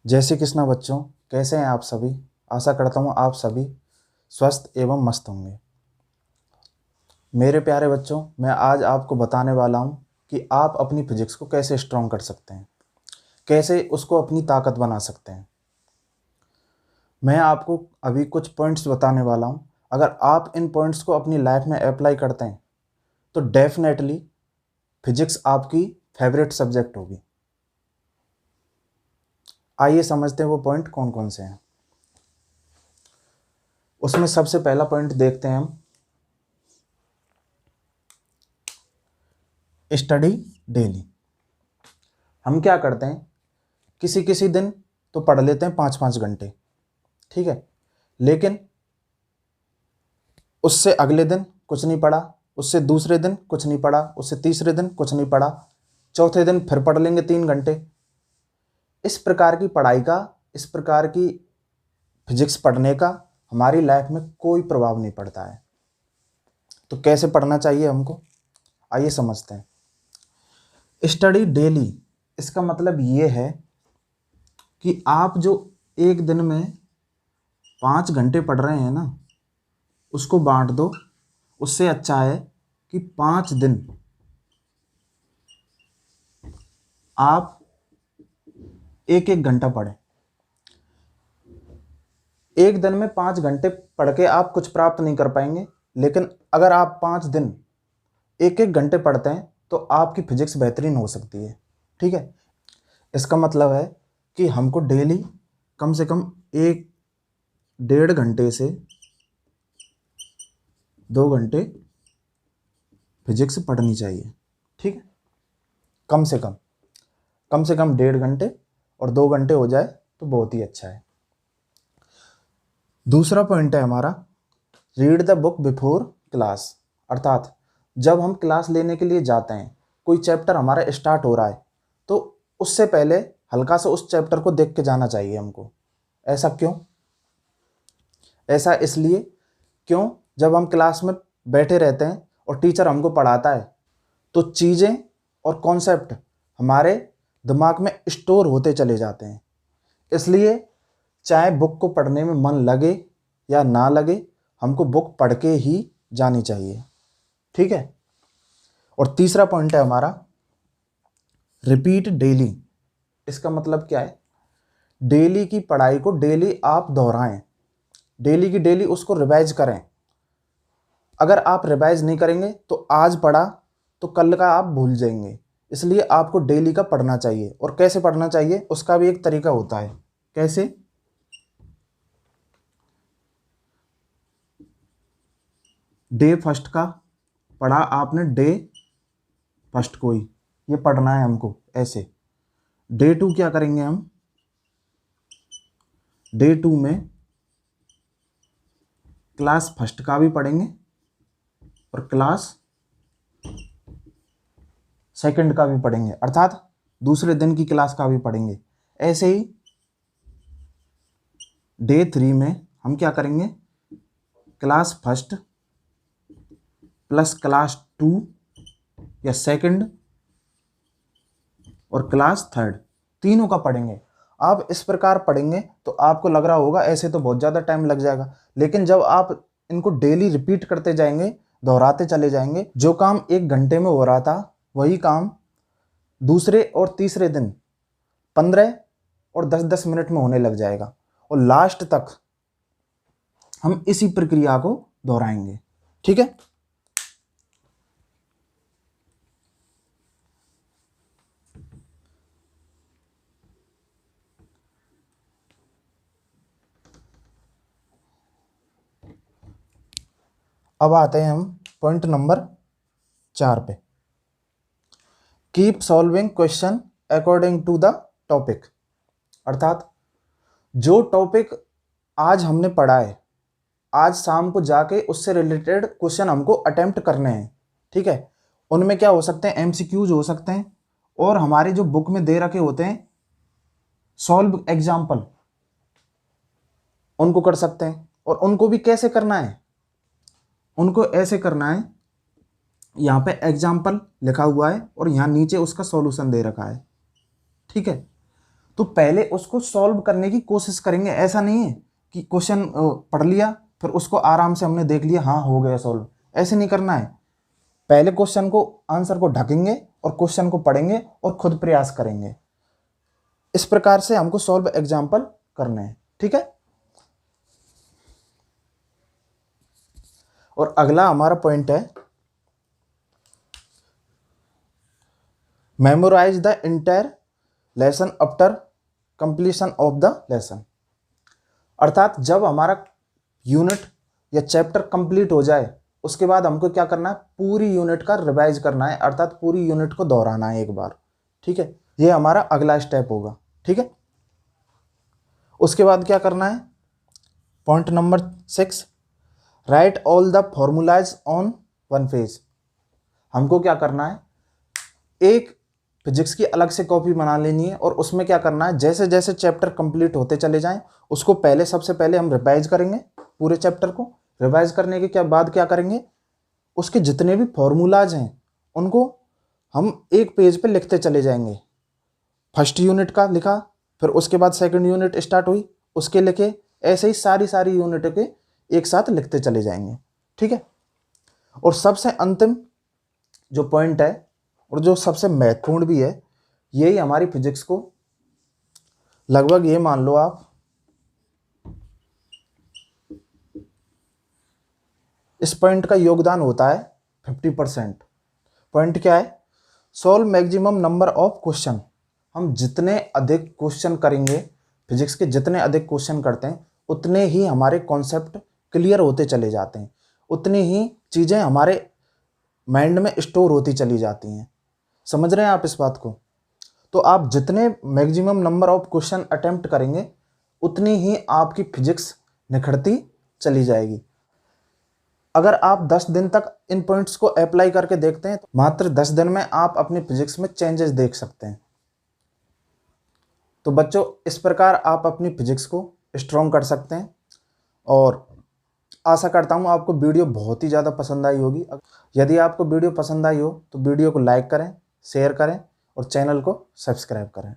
जय श्री कृष्णा बच्चों, कैसे हैं आप सभी। आशा करता हूँ आप सभी स्वस्थ एवं मस्त होंगे। मेरे प्यारे बच्चों, मैं आज आपको बताने वाला हूँ कि आप अपनी फिजिक्स को कैसे स्ट्रॉन्ग कर सकते हैं, कैसे उसको अपनी ताकत बना सकते हैं। मैं आपको अभी कुछ पॉइंट्स बताने वाला हूँ। अगर आप इन पॉइंट्स को अपनी लाइफ में अप्लाई करते हैं तो डेफिनेटली फिजिक्स आपकी फेवरेट सब्जेक्ट होगी। आइए समझते हैं वो पॉइंट कौन कौन से हैं। उसमें सबसे पहला पॉइंट देखते हैं हम, स्टडी डेली। हम क्या करते हैं, किसी किसी दिन तो पढ़ लेते हैं 5-5 घंटे, ठीक है, लेकिन उससे अगले दिन कुछ नहीं पढ़ा, उससे दूसरे दिन कुछ नहीं पढ़ा, उससे तीसरे दिन कुछ नहीं पढ़ा, चौथे दिन फिर पढ़ लेंगे 3 घंटे। इस प्रकार की पढ़ाई का, इस प्रकार की फिजिक्स पढ़ने का हमारी लाइफ में कोई प्रभाव नहीं पड़ता है। तो कैसे पढ़ना चाहिए हमको, आइए समझते हैं। स्टडी डेली, इसका मतलब ये है कि आप जो एक दिन में 5 घंटे पढ़ रहे हैं ना, उसको बांट दो। उससे अच्छा है कि 5 दिन आप 1-1 घंटा पढ़ें। एक दिन में 5 घंटे पढ़ के आप कुछ प्राप्त नहीं कर पाएंगे, लेकिन अगर आप 5 दिन 1-1 घंटे पढ़ते हैं तो आपकी फिजिक्स बेहतरीन हो सकती है, ठीक है। इसका मतलब है कि हमको डेली कम से कम 1-1.5 घंटे से 2 घंटे फिजिक्स पढ़नी चाहिए, ठीक है। कम से कम 1.5 घंटे, और 2 घंटे हो जाए तो बहुत ही अच्छा है। दूसरा पॉइंट है हमारा, read the book before class. अर्थात जब हम क्लास लेने के लिए जाते हैं, कोई चैप्टर हमारा स्टार्ट हो रहा है, तो उससे पहले हल्का सा उस चैप्टर को देख के जाना चाहिए हमको। ऐसा क्यों? ऐसा इसलिए क्यों, जब हम क्लास में बैठे रहते हैं और टीचर हमको पढ़ाता है तो चीज़ें और कॉन्सेप्ट हमारे दिमाग में स्टोर होते चले जाते हैं। इसलिए चाहे बुक को पढ़ने में मन लगे या ना लगे, हमको बुक पढ़ के ही जानी चाहिए, ठीक है। और तीसरा पॉइंट है हमारा, रिपीट डेली। इसका मतलब क्या है, डेली की पढ़ाई को डेली आप दोहराएं, डेली की डेली उसको रिवाइज करें। अगर आप रिवाइज नहीं करेंगे तो आज पढ़ा तो कल का आप भूल जाएंगे। इसलिए आपको डेली का पढ़ना चाहिए। और कैसे पढ़ना चाहिए उसका भी एक तरीका होता है। कैसे? डे फर्स्ट का पढ़ा आपने, डे फर्स्ट को ही ये पढ़ना है हमको। ऐसे डे 2 क्या करेंगे हम, डे 2 में क्लास फर्स्ट का भी पढ़ेंगे और क्लास सेकंड का भी पढ़ेंगे, अर्थात दूसरे दिन की क्लास का भी पढ़ेंगे। ऐसे ही डे 3 में हम क्या करेंगे, क्लास फर्स्ट प्लस क्लास 2 या सेकंड और क्लास थर्ड, तीनों का पढ़ेंगे। आप इस प्रकार पढ़ेंगे तो आपको लग रहा होगा ऐसे तो बहुत ज़्यादा टाइम लग जाएगा, लेकिन जब आप इनको डेली रिपीट करते जाएंगे, दोहराते चले जाएंगे, जो काम 1 घंटे में हो रहा था वही काम दूसरे और तीसरे दिन 15 और 10-10 मिनट में होने लग जाएगा। और लास्ट तक हम इसी प्रक्रिया को दोहराएंगे, ठीक है। अब आते हैं हम पॉइंट नंबर 4 पे, keep solving question according to the topic. अर्थात जो टॉपिक आज हमने पढ़ा है, आज शाम को जाके उससे रिलेटेड क्वेश्चन हमको अटेम्प्ट करने हैं, ठीक है। उनमें क्या हो सकते हैं, एमसीक्यूज हो सकते हैं, और हमारे जो बुक में दे रखे होते हैं सॉल्व एग्जाम्पल, उनको कर सकते हैं। और उनको भी कैसे करना है, उनको ऐसे करना है, यहाँ पे एग्जाम्पल लिखा हुआ है और यहाँ नीचे उसका सॉल्यूशन दे रखा है, ठीक है। तो पहले उसको सॉल्व करने की कोशिश करेंगे। ऐसा नहीं है कि क्वेश्चन पढ़ लिया फिर उसको आराम से हमने देख लिया, हाँ हो गया सॉल्व, ऐसे नहीं करना है। पहले क्वेश्चन को, आंसर को ढकेंगे और क्वेश्चन को पढ़ेंगे और खुद प्रयास करेंगे। इस प्रकार से हमको सॉल्व एग्जाम्पल करने हैं, ठीक है। और अगला हमारा पॉइंट है memorise the entire lesson after completion of the lesson. अर्थात जब हमारा यूनिट या चैप्टर कंप्लीट हो जाए उसके बाद हमको क्या करना है, पूरी यूनिट का रिवाइज करना है, अर्थात पूरी यूनिट को दोहराना है एक बार, ठीक है। ये हमारा अगला स्टेप होगा, ठीक है। उसके बाद क्या करना है, point number 6, right all the formulas on one page. हमको क्या करना है, एक फिजिक्स की अलग से कॉपी बना लेनी है और उसमें क्या करना है, जैसे जैसे चैप्टर कंप्लीट होते चले जाएं उसको पहले, सबसे पहले हम रिवाइज करेंगे पूरे चैप्टर को। रिवाइज करने के बाद क्या करेंगे, उसके जितने भी फॉर्मूलाज हैं उनको हम एक पेज पे लिखते चले जाएंगे। फर्स्ट यूनिट का लिखा, फिर उसके बाद सेकंड यूनिट स्टार्ट हुई उसके लिखे, ऐसे ही सारी यूनिट के एक साथ लिखते चले जाएंगे, ठीक है। और सबसे अंतिम जो पॉइंट है और जो सबसे महत्वपूर्ण भी है, यही हमारी फिजिक्स को लगभग, ये मान लो आप, इस पॉइंट का योगदान होता है 50%। पॉइंट क्या है, solve maximum number of question. हम जितने अधिक क्वेश्चन करेंगे, फिजिक्स के जितने अधिक क्वेश्चन करते हैं उतने ही हमारे कॉन्सेप्ट क्लियर होते चले जाते हैं, उतनी ही चीज़ें हमारे माइंड में स्टोर होती चली जाती हैं। समझ रहे हैं आप इस बात को? तो आप जितने maximum number of question attempt करेंगे उतनी ही आपकी फिजिक्स निखरती चली जाएगी। अगर आप 10 दिन तक इन पॉइंट्स को अप्लाई करके देखते हैं तो मात्र 10 दिन में आप अपनी फिजिक्स में चेंजेस देख सकते हैं। तो बच्चों, इस प्रकार आप अपनी फिजिक्स को स्ट्रॉन्ग कर सकते हैं और आशा करता हूँ आपको वीडियो बहुत ही ज़्यादा पसंद आई होगी। यदि आपको वीडियो पसंद आई हो तो वीडियो को लाइक करें, शेयर करें और चैनल को सब्सक्राइब करें।